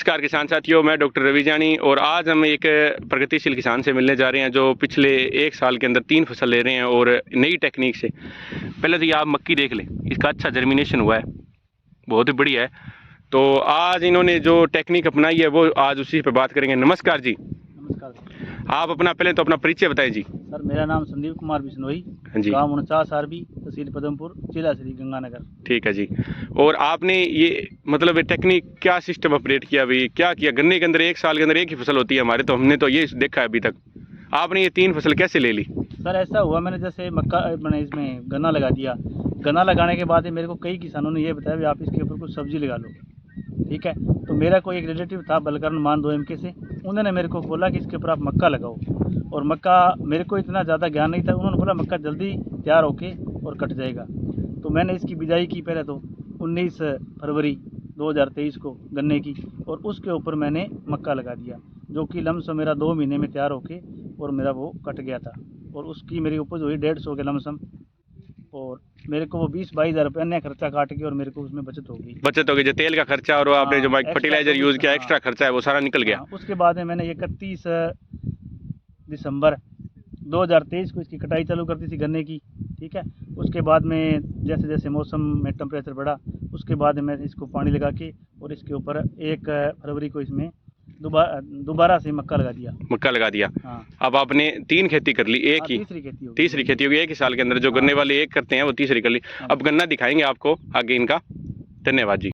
नमस्कार किसान साथियों, मैं डॉक्टर रवि जानी और आज हम एक प्रगतिशील किसान से मिलने जा रहे हैं जो पिछले 1 साल के अंदर 3 फसल ले रहे हैं और नई टेक्निक से। पहले तो ये आप मक्की देख लें, इसका अच्छा जर्मिनेशन हुआ है, बहुत ही बढ़िया है। तो आज इन्होंने जो टेक्निक अपनाई है वो आज उसी पे बात करेंगे। नमस्कार जी। नमस्कार सर। आप अपना पहले तो अपना परिचय बताएं जी। सर मेरा नाम संदीप कुमार बिश्नोई, हाँ जी, गाँव 49 आरबी, तहसील पदमपुर, जिला श्री गंगानगर। ठीक है जी। और आपने ये मतलब ये टेक्निक क्या सिस्टम अपडेट किया अभी, क्या किया? गन्ने के अंदर 1 साल के अंदर एक ही फसल होती है हमारे, तो हमने तो ये देखा है अभी तक। आपने ये 3 फसल कैसे ले ली? सर ऐसा हुआ, मैंने जैसे मैंने इसमें गन्ना लगा दिया। गन्ना लगाने के बाद मेरे को कई किसानों ने ये बताया भी आप इसके ऊपर कुछ सब्जी लगा लो, ठीक है। तो मेरा कोई एक रिलेटिव था बलकरण मान 2 MK से, उन्होंने मेरे को बोला कि इसके ऊपर आप मक्का लगाओ। और मक्का, मेरे को इतना ज़्यादा ज्ञान नहीं था, उन्होंने बोला मक्का जल्दी तैयार होके और कट जाएगा। तो मैंने इसकी बिजाई की पहले तो 19 फरवरी 2023 को गन्ने की, और उसके ऊपर मैंने मक्का लगा दिया, जो कि लमसम मेरा 2 महीने में तैयार होके और मेरा वो कट गया था। और उसकी मेरी उपज हुई 150 के लमसम, और मेरे को वो 20-22 हज़ार रुपये अन्य खर्चा काट के और मेरे को उसमें बचत होगी। बचत हो गई, जो तेल का खर्चा और आपने जो एक्स्ट्रा फर्टिलाइजर यूज किया, एक्स्ट्रा खर्चा है वो सारा निकल गया। उसके बाद में मैंने 31 दिसंबर 2023 को इसकी कटाई चालू कर दी थी गन्ने की, ठीक है। उसके बाद में जैसे जैसे मौसम में टेम्परेचर बढ़ा, उसके बाद मैं इसको पानी लगा के और इसके ऊपर 1 फरवरी को इसमें दोबारा से मक्का लगा दिया। मक्का लगा दिया। हाँ। अब आपने 3 खेती कर ली, एक ही तीसरी खेती होगी 1 ही साल के अंदर। जो गन्ने वाले एक करते हैं वो तीसरी कर ली। अब गन्ना दिखाएंगे आपको आगे इनका। धन्यवाद जी।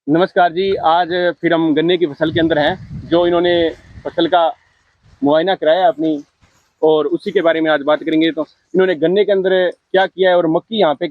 नमस्कार जी, आज फिर हम गन्ने की फसल के अंदर हैं, जो इन्होंने फसल का मुआयना कराया अपनी, और उसी के बारे में आज बात करेंगे। तो इन्होंने गन्ने के अंदर क्या किया है और मक्की यहाँ पे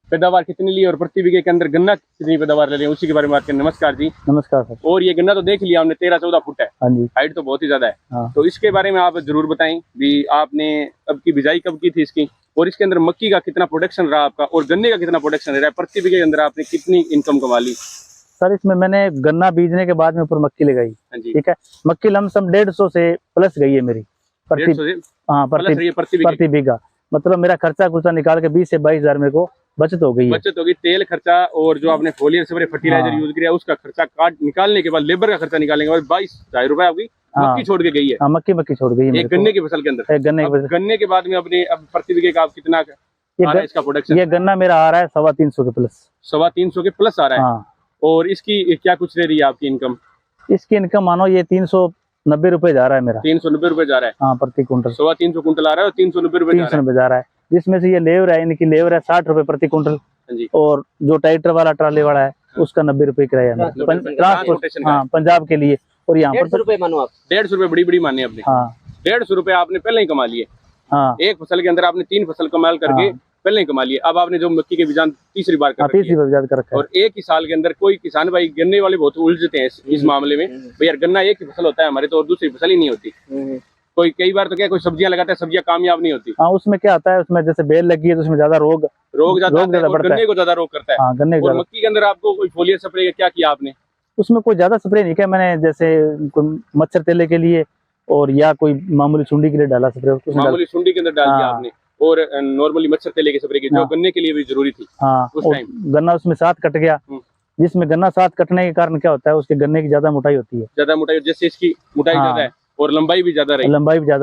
पैदावार कितनी ली और प्रति बीघे के अंदर गन्ना कितनी पैदावार ले रहे हैं, उसी के बारे में बात करें। नमस्कार जी। नमस्कार सर। और ये गन्ना तो देख लिया हमने, 13-14 फुट है। हाँ जी। हाइट तो बहुत ही ज्यादा है। हाँ। तो इसके बारे में आप जरूर बताएं भी, आपने अब की बिजाई कब की थी इसकी, और इसके अंदर मक्की का कितना प्रोडक्शन रहा आपका, और गन्ने का कितना प्रोडक्शन रहा है, प्रति बीघे के अंदर आपने कितनी इनकम कमा ली? सर इसमें मैंने गन्ना बीजने के बाद में ऊपर मक्की लगाई, ठीक है। मक्की लमसम 150 से प्लस गई है मेरी प्रति बीघा। मतलब मेरा खर्चा कुर्चा निकाल के 20 से 22 हज़ार मेरे को बचत हो गई। बचत होगी, तेल खर्चा और जो आपने फोलियर से फर्टिलाइजर यूज किया उसका खर्चा काट निकालने के बाद, लेबर का खर्चा निकालने के बाद 22,000 रुपए आपकी मक्की छोड़ के गई है। हाँ, मक्की छोड़ गई है गन्ने की फसल के अंदर। गन्ने के बाद में अपने अब प्रति बीघे का आप कितना इसका प्रोडक्शन? ये गन्ना मेरा आ रहा है 350 के प्लस। 350 के प्लस आ रहा है। हाँ। और इसकी क्या कुछ दे रही है आपकी इनकम? इसकी इनकम मानो ये 390 रुपए जा रहा है मेरा। 390 रुपए जा रहा है। हाँ, प्रति कुंटल। 350 कुंटल आ रहा है और 390 रुपए जा रहा है। जिसमें से ये लेबर है, इनकी लेबर है 60 रुपए प्रति कुंटल, और जो ट्रैक्टर वाला ट्राले वाला है उसका 90 रुपए किराया है ट्रांसपोर्टेशन। हाँ, पंजाब के लिए। और यहाँ पर 150 रुपए मानो आप, 150 रुपए बड़ी माने आपने। हाँ, 150 रुपए आपने पहले ही कमा लिए। हाँ, एक फसल के अंदर आपने 3 फसल कमाल करके पहले ही कमा लिए। अब आपने जो मक्की के बीजान तीसरी बार कर रखा है। और एक ही साल के अंदर कोई किसान भाई, गन्ने वाले बहुत उलझते हैं इस मामले में, भैया गन्ना एक ही फसल होता है हमारे तो, और दूसरी फसल ही नहीं होती। कोई कई बार तो क्या कोई सब्जियां लगाता है, सब्जियां कामयाब नहीं होती। हाँ, उसमें क्या होता है, उसमें जैसे बेल लगी है तो उसमें ज्यादा रोग ज्यादा गन्ने को ज्यादा रोग करता है। हाँ, गन्ने और मक्की के अंदर आपको कोई फोलियर स्प्रे क्या किया आपने? उसमें कोई ज्यादा स्प्रे नहीं किया मैंने, जैसे मच्छर तेले के लिए और या कोई मामूली सुंडी के लिए डाला स्प्रे। मामूली सुंडी के अंदर डाल दिया आपने, और नॉर्मली मच्छर तेले के स्प्रे की जो गन्ने के लिए भी जरूरी थी। हाँ, उस टाइम गन्ना उसमें साथ कट गया, जिसमें गन्ना साथ कटने के कारण क्या होता है, उसके गन्ने की ज्यादा मोटाई होती है। ज्यादा मोटाई, जैसे इसकी मोटाई ज्यादा है और लंबाई भी ज्यादा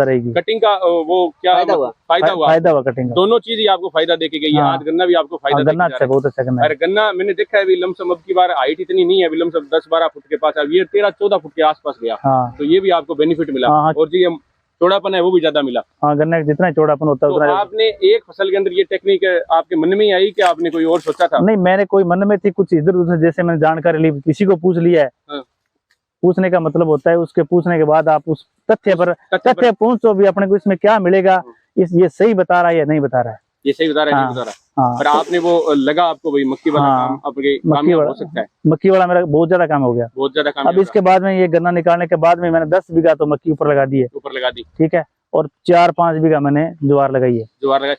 रहेगी। कटिंग का वो क्या फायदा हुआ कटिंग। दोनों चीज ही आपको फायदा देके गई है। आज गन्ना भी आपको फायदा गन्ना अच्छा, बहुत अच्छा गन्ना। अरे गन्ना मैंने देखा है अभी लमसम, अब की बार हाइट इतनी नहीं है, अभी लमसम 10-12 फुट के पास, अब ये 13-14 फुट के आसपास गया। तो ये भी आपको बेनिफिट मिला। और जी चौड़ापन है वो भी ज्यादा मिला। हाँ, गन्ना जितना चौड़ापन होता है उतना। आपने एक फसल के अंदर ये टेक्निक आपके मन में ही आई कि आपने कोई और सोचा था? नहीं, मैंने कोई मन में थी, कुछ इधर उधर जैसे मैंने जानकारी ली, किसी को पूछ लिया है। पूछने का मतलब होता है, उसके पूछने के बाद आप उस तथ्य पहुंचो भी अपने को इसमें क्या मिलेगा, ये सही बता रहा है या नहीं बता रहा है, ये सही बता रहा है, नहीं बता रहा। पर आपने वो लगा आपको भाई मक्की वाला काम आपके कामयाब हो सकता है। मक्की वाला मेरा बहुत ज्यादा काम हो गया, बहुत ज्यादा काम। अब इसके बाद में ये गन्ना निकालने के बाद में मैंने 10 बीघा तो मक्की ऊपर लगा दी, ठीक है। और 4-5 बीघा मैंने ज्वार लगाई है।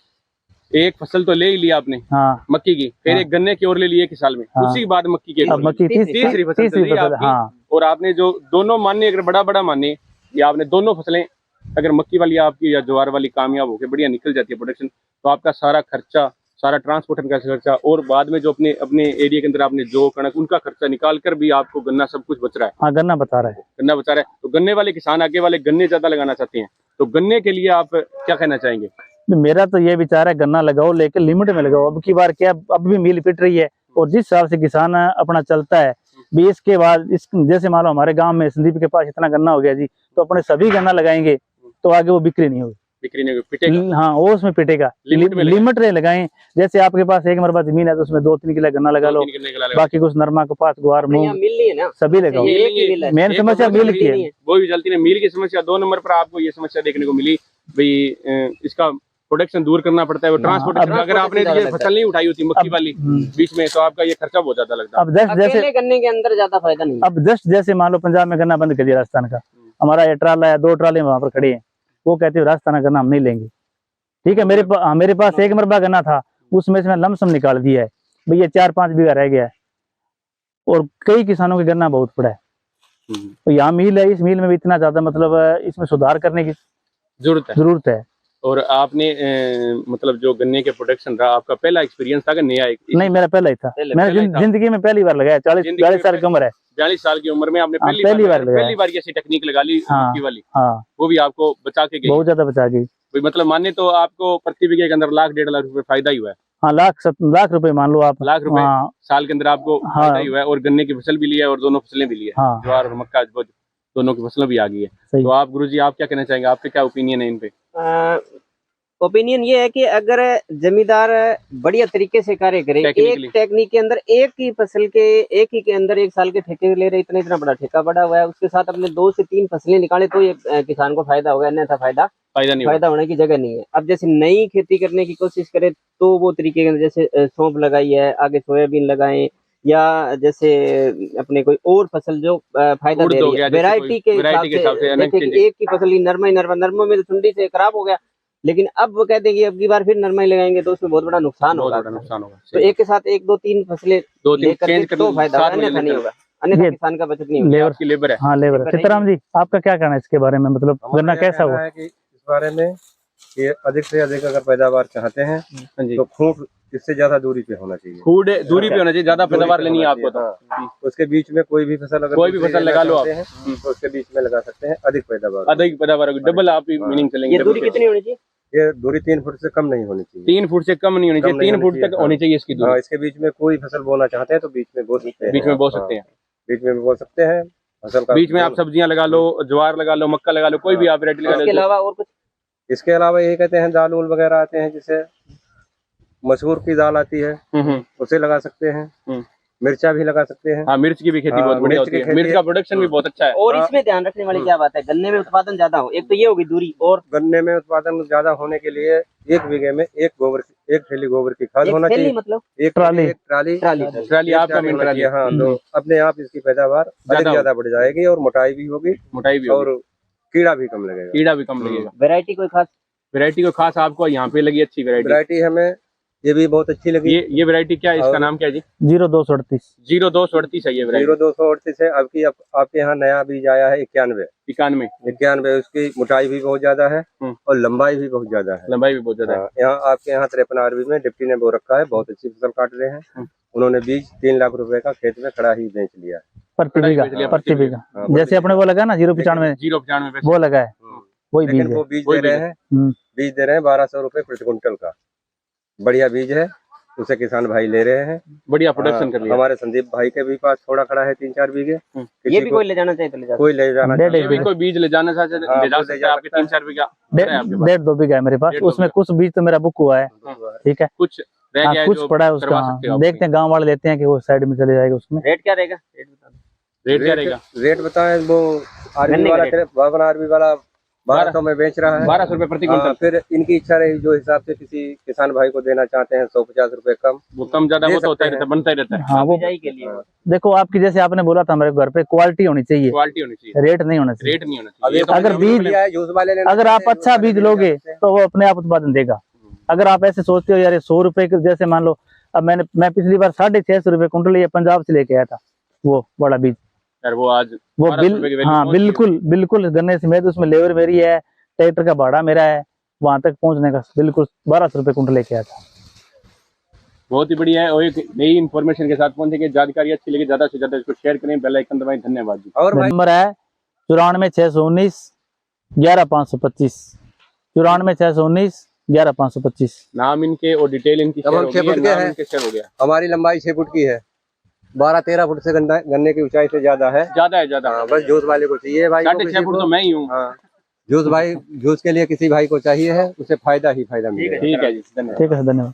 एक फसल तो ले ही लिया आपने। हाँ, मक्की की, फिर एक गन्ने की और ले ली एक साल में। उसी के बाद मक्की की तीसरी फसल। हाँ, और आपने जो दोनों माने, अगर बड़ा माने, या आपने दोनों फसलें, अगर मक्की वाली आपकी या ज्वार वाली कामयाब होकर बढ़िया निकल जाती है प्रोडक्शन, तो आपका सारा खर्चा सारा ट्रांसपोर्टेशन का खर्चा, और बाद में जो अपने अपने एरिया के अंदर आपने जो कणक उनका खर्चा निकाल कर भी आपको गन्ना सब कुछ बच रहा है। हाँ, गन्ना बता रहा है। गन्ना बचा रहा है। तो गन्ने वाले किसान आगे वाले गन्ने ज्यादा लगाना चाहते हैं, तो गन्ने के लिए आप क्या कहना चाहेंगे? मेरा तो ये विचार है, गन्ना लगाओ लेकिन लिमिट में लगाओ। अब की बार क्या, अब भी मिल पिट रही है, और जिस हिसाब से किसान अपना चलता है भी, इसके बाद इस जैसे मान लो हमारे गांव में संदीप के पास इतना गन्ना हो गया जी, तो अपने सभी गन्ना लगाएंगे तो आगे वो बिक्री नहीं होगी। बिक्री नहीं पिटेगा। हाँ, वो उसमें पिटेगा। लिमिट में लगाएं। जैसे आपके पास एक मरबा जमीन है तो उसमें 2-3 किलो गन्ना लगा लो, बाकी कुछ नरमा, कपास, ग्वार, मूंग सभी लगाओ। मेन समस्या मिल की है, वो भी जलती है मिल की समस्या। 2 नंबर पर आपको ये समस्या देखने को मिली भाई, इसका प्रोडक्शन दूर करना पड़ता है, वो ट्रांसपोर्टेशन। अगर आपने ये फसल नहीं उठाई होती मक्की वाली बीच में, तो आपका ये खर्चा बहुत ज्यादा लगता है। अब जैसे गन्ने के अंदर ज्यादा फायदा नहीं। अब जैसे मान लो पंजाब में गन्ना बंद कर दिया राजस्थान का, हमारा ये ट्राला है, 2 ट्राले वहां पर खड़े हैं, वो कहते हैं राजस्थान का गन्ना हम नहीं लेंगे। ठीक है, मेरे पास 1 मरबा गन्ना था, उसमें से मैं लमसम निकाल दिया है भैया, 4-5 बीघा रह गया है, और कई किसानों के गन्ना बहुत पड़ा है। तो यहाँ मिल है, इस मिल में भी इतना ज्यादा मतलब इसमें सुधार करने की जरूरत है। और आपने मतलब जो गन्ने के प्रोडक्शन रहा, आपका पहला एक्सपीरियंस था कि नया? नहीं, मेरा पहला ही था। मैंने जिंदगी में पहली बार लगाया। 40 साल की उम्र है। 42 साल की उम्र में आपने पहली बार ऐसी टेक्निक लगा ली मक्की वाली। हाँ, वो भी आपको बचा के गई, बहुत ज्यादा बचा गई। मतलब माने तो आपको प्रति बीघे के अंदर 1.5 लाख रुपए फायदा ही हुआ है। हाँ, लाख रुपए मान लो आप। लाख रुपए साल के अंदर आपको फायदा ही हुआ है, और गन्ने की फसल भी ली है और दोनों फसलें भी ली है, ज्वार और मक्का दोनों की फसलें भी आ गई है। तो आप गुरुजी, आप क्या कहना चाहेंगे? आपके क्या ओपिनियन है इन पे? ओपिनियन ये है कि अगर जमींदार बढ़िया तरीके से कार्य करे, एक टेक्निक के अंदर एक ही फसल के एक ही के अंदर 1 साल के ठेके ले रहे, इतना बड़ा ठेका बड़ा हुआ है, उसके साथ अपने 2 से 3 फसलें निकाले तो ये किसान को फायदा होगा, अन्यथा फायदा होने की जगह नहीं है। अब जैसे नई खेती करने की कोशिश करे तो वो तरीके के अंदर जैसे सौंफ लगाई है, आगे सोयाबीन लगाएं, या जैसे अपने कोई और फसल जो फायदा दे रही है वैरायटी के हिसाब से। एक ही फसल की नरमा में तो ठंडी से खराब हो गया, लेकिन अब वो कहते हैं कि अब की बार फिर नरमा ही लगाएंगे तो उसमें बहुत बड़ा नुकसान होगा। तो एक के साथ 1-2-3 फसलें तो फायदा होगा, अन्यथा नहीं होगा, अन्यथा किसान का बचत नहीं होगा। आपकी लेबर है। हाँ, लेबर है। सीताराम जी, आपका क्या कहना है इसके बारे में? मतलब गन्ना कैसा हुआ? इस बारे में कि अधिक से अधिक अगर पैदावार चाहते हैं तो खूंट इससे ज्यादा दूरी पे होना चाहिए। खूंट दूरी पे होना चाहिए, ज्यादा पैदावार लेनी है आपको तो उसके बीच में कोई भी फसल लगा लो आप, तो उसके बीच में लगा सकते हैं। अधिक पैदावार डबल आप मीनिंग चलेंगे। ये दूरी कितनी होनी चाहिए? ये दूरी 3 फुट से कम नहीं होनी चाहिए। 3 फुट से कम नहीं होनी चाहिए, 3 फुट तक होनी चाहिए इसकी दूरी। इसके बीच में कोई फसल बोना चाहते हैं तो बीच में बो सकते हैं। बीच में बो सकते हैं, बीच में बो सकते हैं फसल का। बीच में आप सब्जियां लगा लो, ज्वार लगा लो, मक्का लगा लो, कोई भी आप वैरायटी लगा लो। इसके अलावा और कुछ? इसके अलावा यही कहते हैं दाल उल वगैरह आते हैं, जैसे मसूर की दाल आती है, उसे लगा सकते हैं। मिर्चा भी लगा सकते हैं। हाँ, मिर्च की भी खेती बहुत बढ़िया होती है, मिर्च का प्रोडक्शन भी बहुत अच्छा है। और इसमें ध्यान रखने वाली क्या बात है? गन्ने में उत्पादन ज्यादा हो, एक तो ये होगी दूरी, और गन्ने में उत्पादन ज्यादा होने के लिए 1 बीघे में 1 थैली गोबर की खाद होना चाहिए। मतलब एक ट्राली आपका मेन ट्राली। हाँ, तो अपने आप इसकी पैदावार ज्यादा बढ़ जाएगी और मोटाई भी होगी और कीड़ा भी कम लगेगा। वैरायटी कोई खास आपको यहाँ पे लगी अच्छी वैरायटी? हमें ये भी बहुत अच्छी लगी। ये वैरायटी क्या है, इसका नाम क्या है जी? 0238 है ये वैरायटी। 0238 है। अब की आपके यहाँ नया बीज आया है 91। उसकी मोटाई भी बहुत ज्यादा है और लंबाई भी बहुत ज्यादा है। यहाँ आपके यहाँ 53 आरबी में डिप्टी ने बो रखा है, बहुत अच्छी फसल काट रहे हैं। उन्होंने बीज 3 लाख रुपए का खेत में खड़ा ही बेच लिया प्रति बीघा। जैसे अपने वो लगा ना 095 वो लगा है, वही बीज वो बीज दे रहे हैं 1200 रुपए प्रति क्विंटल का। बढ़िया बीज है, उसे किसान भाई ले रहे हैं, बढ़िया प्रोडक्शन कर लिया। हमारे संदीप भाई के भी पास थोड़ा खड़ा है 3-4 बीघे। ये भी कोई ले जाना चाहिए तो ले जाना, कोई ले जाना चाहिए, कोई बीज ले जाना चाहते ले जा सकते हैं। आपके 3-4 बीघा 1.5-2 बीघा है मेरे पास, उसमें कुछ बीज तो मेरा बुक हुआ है। ठीक है, कुछ रह गया है, कुछ पड़ा है उसका। देखते हैं, गाँव वाले लेते हैं कि वो साइड में चले जाएगा। उसमें रेट क्या रहेगा? रेट बताएं। वो आरबी वाला 1200 में बेच रहा है, 1200 रुपए प्रति क्विंटल। फिर इनकी इच्छा रही जो हिसाब से किसी किसान भाई को देना चाहते हैं 150 रुपए कम, वो कम ज्यादा वो तो होता ही रहता है, बनता ही रहता है। हाँ, वो के लिए देखो, आपकी जैसे आपने बोला था हमारे घर पे क्वालिटी होनी चाहिए, रेट नहीं होना चाहिए। अगर बीज, अगर आप अच्छा बीज लोगे तो वो अपने आप उत्पादन देगा। अगर आप ऐसे सोचते हो यार 100 रुपए, जैसे मान लो अब मैं पिछली बार 650 रुपए कुंटल ये पंजाब से लेके आया था, वो बड़ा बीज। वो आज हाँ, बिल्कुल गन्ने समेत उसमें लेबर मेरी है, ट्रैक्टर का भाड़ा मेरा है, वहां तक पहुंचने का बिल्कुल 1200 रुपए कुंटल लेके आया था। बहुत ही बढ़िया है और एक नई इन्फॉर्मेशन के साथ पहुंचे कि जानकारी अच्छी लगी, ज्यादा से ज्यादा इसको शेयर करें, बेल आइकन दबाएं। धन्यवाद जी। और भाई नंबर है 94 619 11 525, 94 619 11 525। नाम इनके और डिटेल इनकी अब हम 6 फुट के हैं, शेयर हो गया। हमारी लंबाई 6 फुट की है, 12-13 फुट से गन्ने की ऊंचाई से ज्यादा है। ज्यादा हाँ, बस जोश वाले को चाहिए भाई, 6.5 फुट तो मैं ही हूँ। हाँ, जोश के लिए किसी भाई को चाहिए है, उसे फायदा ही फायदा मिलेगा। ठीक है जी, धन्यवाद। ठीक है, धन्यवाद।